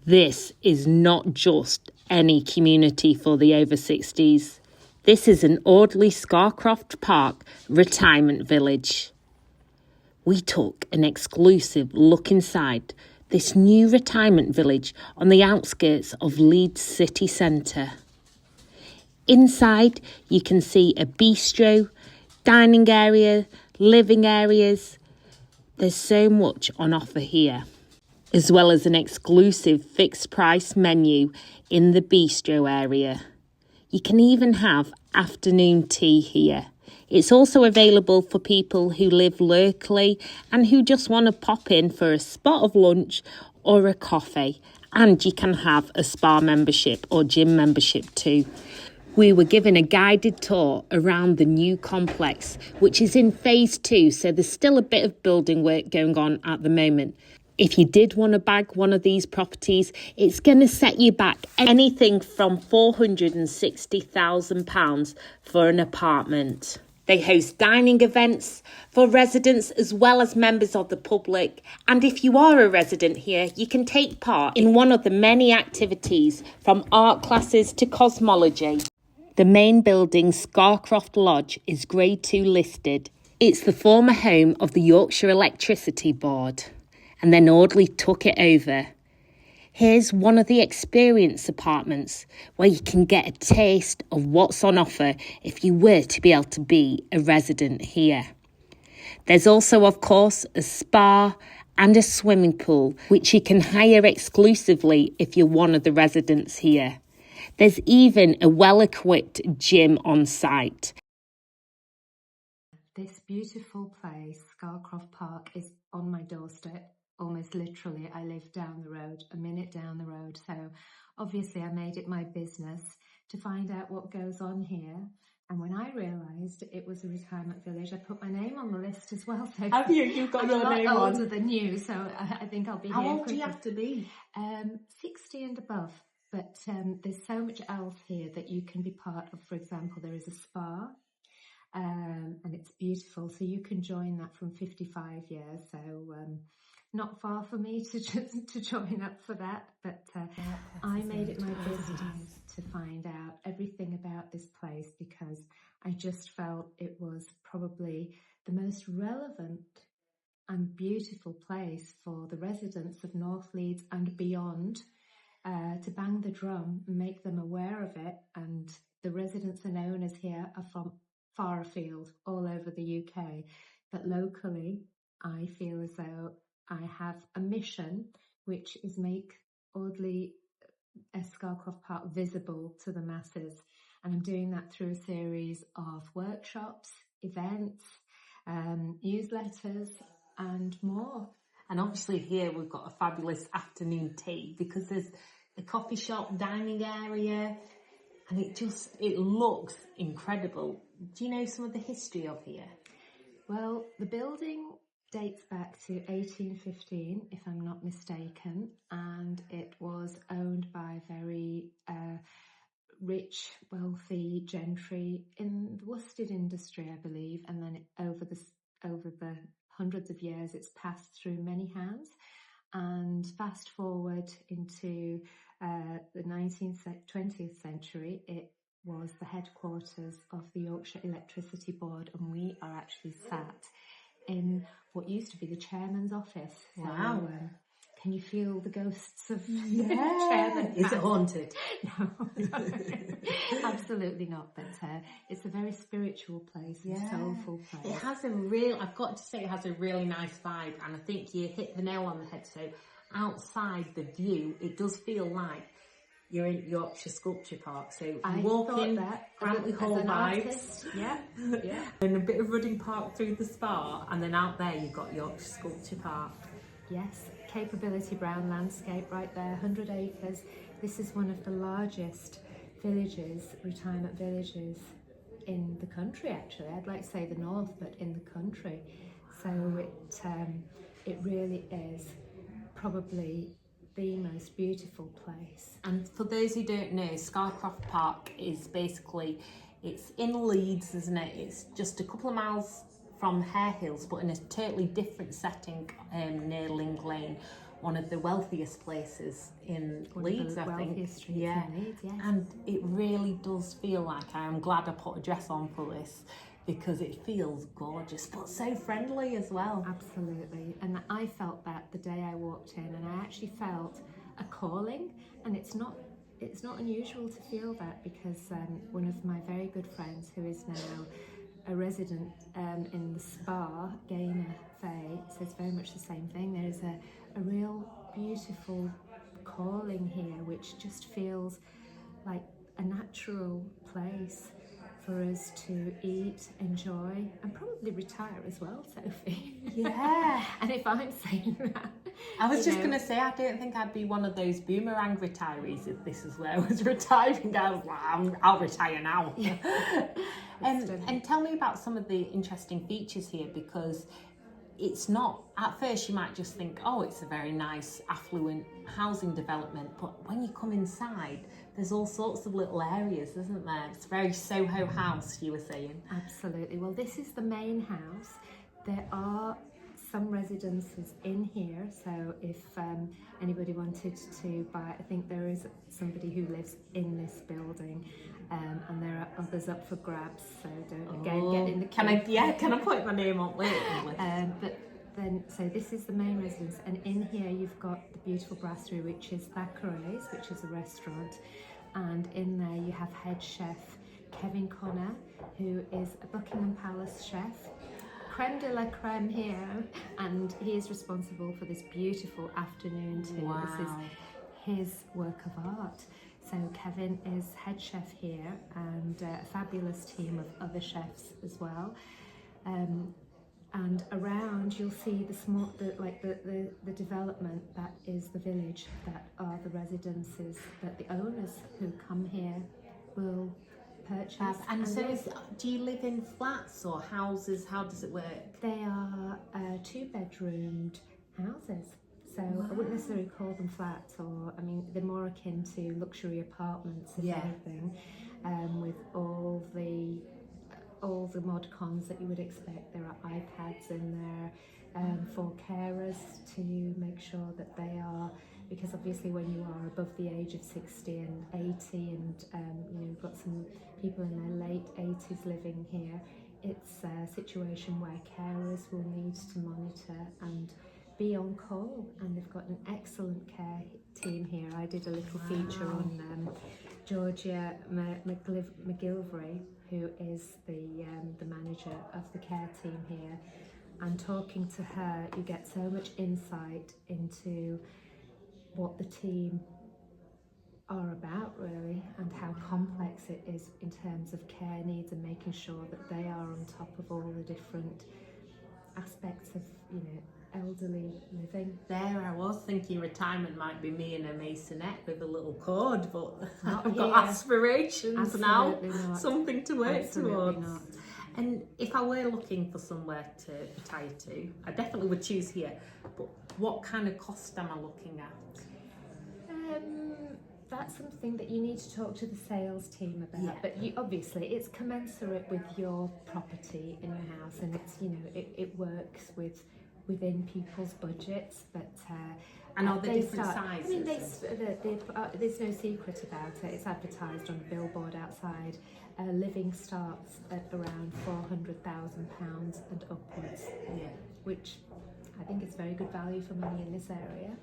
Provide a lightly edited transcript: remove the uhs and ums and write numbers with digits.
This is not just any community for the over 60s. This is an Audley Scarcroft Park retirement village. We took an exclusive look inside this new retirement village on the outskirts of Leeds city centre. Inside, you can see a bistro, dining area, living areas. There's so much on offer here, as well as an exclusive fixed price menu in the bistro area. You can even have afternoon tea here. It's also available for people who live locally and who just want to pop in for a spot of lunch or a coffee. And you can have a spa membership or gym membership too. We were given a guided tour around the new complex, which is in phase 2, so there's still a bit of building work going on at the moment. If you did want to bag one of these properties, it's going to set you back anything from £460,000 for an apartment. They host dining events for residents as well as members of the public. And if you are a resident here, you can take part in one of the many activities from art classes to cosmology. The main building, Scarcroft Lodge, is Grade 2 listed. It's the former home of the Yorkshire Electricity Board, and then Audley took it over. Here's one of the experience apartments where you can get a taste of what's on offer if you were to be able to be a resident here. There's also, of course, a spa and a swimming pool, which you can hire exclusively if you're one of the residents here. There's even a well-equipped gym on site. This beautiful place, Scarcroft Park, is on my doorstep. Almost literally, I live down the road, a minute down the road. So obviously I made it my business to find out what goes on here. And when I realised it was a retirement village, I put my name on the list as well. So Have you? You've got your name on. I'm a lot older than you, so I think I'll be here. How old do you have to be? 60 and above. But there's so much else here that you can be part of. For example, there is a spa. And it's beautiful. So you can join that from 55 years. So not far for me to join up for that. But I made it my business to find out everything about this place because I just felt it was probably the most relevant and beautiful place for the residents of North Leeds and beyond to bang the drum and make them aware of it. And the residents and owners here are from far afield, all over the UK. But locally, I feel as though I have a mission, which is make Audley Scarcroft Park visible to the masses. And I'm doing that through a series of workshops, events, newsletters, and more. And obviously here we've got a fabulous afternoon tea because there's a coffee shop, dining area, and it looks incredible. Do you know some of the history of here? Well, the building dates back to 1815, if I'm not mistaken, and it was owned by very rich, wealthy gentry in the worsted industry, I believe, and then over the hundreds of years it's passed through many hands. And fast forward into the 20th century, it was the headquarters of the Yorkshire Electricity Board, and we are actually sat in what used to be the chairman's office. Wow. So, can you feel the ghosts of the chairman? Is it haunted? No, absolutely not. But it's a very spiritual place, a soulful place. It has I've got to say, it has a really nice vibe, and I think you hit the nail on the head. So outside the view, it does feel like you're in Yorkshire Sculpture Park. So you walk in, Grantley Hall vibes. Yeah. And a bit of Rudding Park through the spa, and then out there you've got Yorkshire Sculpture Park. Yes, Capability Brown landscape right there, 100 acres. This is one of the largest villages, retirement villages in the country actually. I'd like to say the north, but in the country. So it really is probably the most beautiful place. And for those who don't know, Scarcroft Park is basically, it's in Leeds, isn't it? It's just a couple of miles from Hare Hills, but in a totally different setting near Ling Lane, one of the wealthiest places in One Leeds, of the I think. wealthiest streets Yeah. in Leeds, yes. And it really does feel like I am glad I put a dress on for this, because it feels gorgeous, but so friendly as well. Absolutely. And I felt that the day I walked in, and I actually felt a calling, and it's not unusual to feel that, because one of my very good friends, who is now a resident in the spa, Gaynor Faye, says very much the same thing. There is a real beautiful calling here, which just feels like a natural place for us to eat, enjoy, and probably retire as well, Sophie. Yeah. And if I'm saying that, I was just going to say, I don't think I'd be one of those boomerang retirees if this is where I was retiring. I was like, I'll retire now. Yeah. And tell me about some of the interesting features here, because it's not, at first you might just think, oh, it's a very nice affluent housing development, but when you come inside, there's all sorts of little areas, isn't there? It's very Soho House, you were saying. Absolutely. Well, this is the main house. There are some residences in here, so if anybody wanted to buy, I think there is somebody who lives in this building, and there are others up for grabs, so don't again get in the queue. Can I put my name on later? But then, so this is the main residence, and in here you've got the beautiful brasserie, which is Thackeray's, which is a restaurant, and in there you have head chef Kevin Connor, who is a Buckingham Palace chef, creme de la creme here, and he is responsible for this beautiful afternoon tea. Wow. This is his work of art. So Kevin is head chef here, and a fabulous team of other chefs as well. And around you'll see the development that is the village, that are the residences that the owners who come here will purchase. And so do you live in flats or houses? How does it work? They are 2-bedroomed houses. So I wouldn't necessarily call them flats, or I mean they're more akin to luxury apartments, if anything, with all the mod cons that you would expect. There are iPads in there for carers to make sure that they are, because obviously when you are above the age of 60 and 80, and you've got some people in their late 80s living here, it's a situation where carers will need to monitor and be on call, and they've got an excellent care team here. I did a little feature on Georgia McGilvray, who is the manager of the care team here, and talking to her you get so much insight into what the team are about, really, and how complex it is in terms of care needs, and making sure that they are on top of all the different aspects of elderly living. There, I was thinking retirement might be me in a masonette with a little cord, but Not I've got here. aspirations Absolutely now, not. something to work Absolutely towards. not. And if I were looking for somewhere to retire to, I definitely would choose here. But what kind of cost am I looking at? That's something that you need to talk to the sales team about. Yeah. But obviously it's commensurate with your property in your house, and it's it works within people's budgets. But And are there they different start, sizes? I mean, there's no secret about it. It's advertised on a billboard outside. Living starts at around £400,000 and upwards, Yeah. which I think is very good value for money in this area.